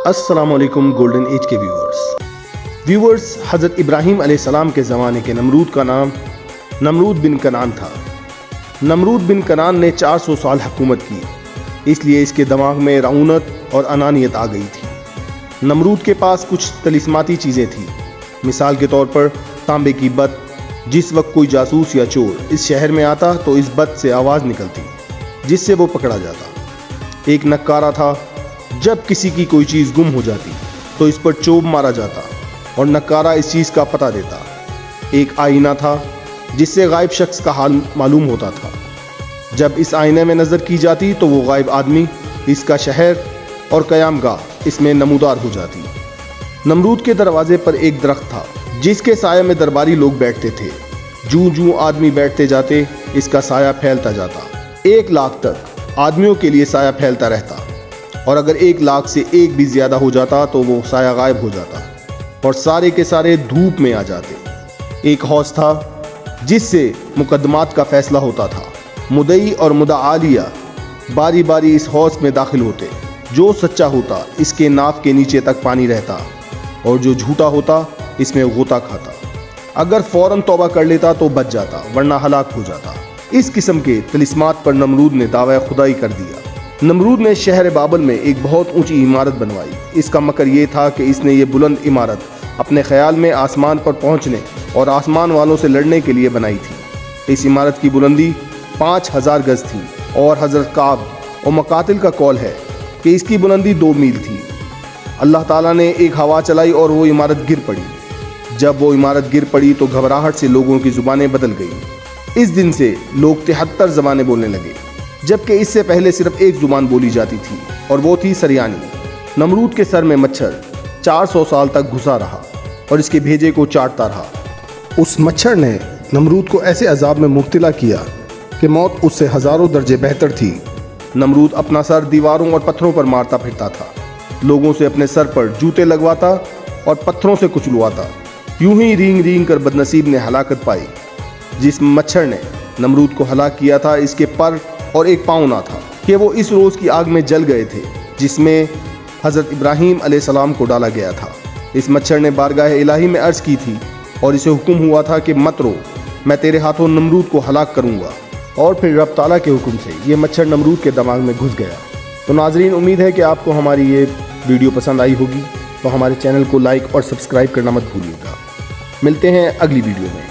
السلام علیکم golden age کے ویورز حضرت ابراہیم علیہ السلام کے زمانے کے نمرود کا نام نمرود بن کنعان تھا۔ نمرود بن کنعان نے 400 سال حکومت کی، اس لیے اس کے دماغ میں رعونت اور انانیت آ گئی تھی۔ نمرود کے پاس کچھ طلسماتی چیزیں تھیں، مثال کے طور پر تانبے کی بت۔ جس وقت کوئی جاسوس یا چور اس شہر میں آتا تو اس بت سے آواز نکلتی جس سے وہ پکڑا جاتا۔ ایک نکارہ تھا، جب کسی کی کوئی چیز گم ہو جاتی تو اس پر چوب مارا جاتا اور نکارہ اس چیز کا پتہ دیتا۔ ایک آئینہ تھا جس سے غائب شخص کا حال معلوم ہوتا تھا، جب اس آئینے میں نظر کی جاتی تو وہ غائب آدمی، اس کا شہر اور قیام گاہ اس میں نمودار ہو جاتی۔ نمرود کے دروازے پر ایک درخت تھا جس کے سائے میں درباری لوگ بیٹھتے تھے۔ جوں جوں آدمی بیٹھتے جاتے اس کا سایہ پھیلتا جاتا۔ 1 لاکھ تک آدمیوں کے لیے سایہ پھیلتا رہتا، اور اگر 1 لاکھ سے ایک بھی زیادہ ہو جاتا تو وہ سایہ غائب ہو جاتا اور سارے کے سارے دھوپ میں آ جاتے۔ ایک حوض تھا جس سے مقدمات کا فیصلہ ہوتا تھا۔ مدعی اور مدعالیہ باری باری اس حوض میں داخل ہوتے۔ جو سچا ہوتا اس کے ناف کے نیچے تک پانی رہتا، اور جو جھوٹا ہوتا اس میں غوطہ کھاتا۔ اگر فوراً توبہ کر لیتا تو بچ جاتا، ورنہ ہلاک ہو جاتا۔ اس قسم کے طلسمات پر نمرود نے دعوی خدائی کر دیا۔ نمرود نے شہر بابل میں ایک بہت اونچی عمارت بنوائی۔ اس کا مکر یہ تھا کہ اس نے یہ بلند عمارت اپنے خیال میں آسمان پر پہنچنے اور آسمان والوں سے لڑنے کے لیے بنائی تھی۔ اس عمارت کی بلندی 5000 گز تھی، اور حضرت کعب اور مقاتل کا قول ہے کہ اس کی بلندی 2 میل تھی۔ اللہ تعالیٰ نے ایک ہوا چلائی اور وہ عمارت گر پڑی۔ جب وہ عمارت گر پڑی تو گھبراہٹ سے لوگوں کی زبانیں بدل گئیں۔ اس دن سے لوگ 73 زبانیں بولنے لگے، جبکہ اس سے پہلے صرف ایک زبان بولی جاتی تھی، اور وہ تھی سریانی۔ نمرود کے سر میں مچھر 400 سال تک گھسا رہا اور اس کے بھیجے کو چاٹتا رہا۔ اس مچھر نے نمرود کو ایسے عذاب میں مبتلا کیا کہ موت اس سے ہزاروں درجے بہتر تھی۔ نمرود اپنا سر دیواروں اور پتھروں پر مارتا پھرتا تھا، لوگوں سے اپنے سر پر جوتے لگواتا اور پتھروں سے کچلواتا۔ یوں ہی رینگ رینگ کر بدنصیب نے ہلاکت پائی۔ جس مچھر نے نمرود کو ہلاک کیا تھا اس کے پر اور ایک پاؤں نہ تھا کہ وہ اس روز کی آگ میں جل گئے تھے جس میں حضرت ابراہیم علیہ السلام کو ڈالا گیا تھا۔ اس مچھر نے بارگاہ الہی میں عرض کی تھی اور اسے حکم ہوا تھا کہ مت رو، میں تیرے ہاتھوں نمرود کو ہلاک کروں گا، اور پھر رب تعالیٰ کے حکم سے یہ مچھر نمرود کے دماغ میں گھس گیا۔ تو ناظرین، امید ہے کہ آپ کو ہماری یہ ویڈیو پسند آئی ہوگی، تو ہمارے چینل کو لائک اور سبسکرائب کرنا مت بھولیے گا۔ ملتے ہیں اگلی ویڈیو میں۔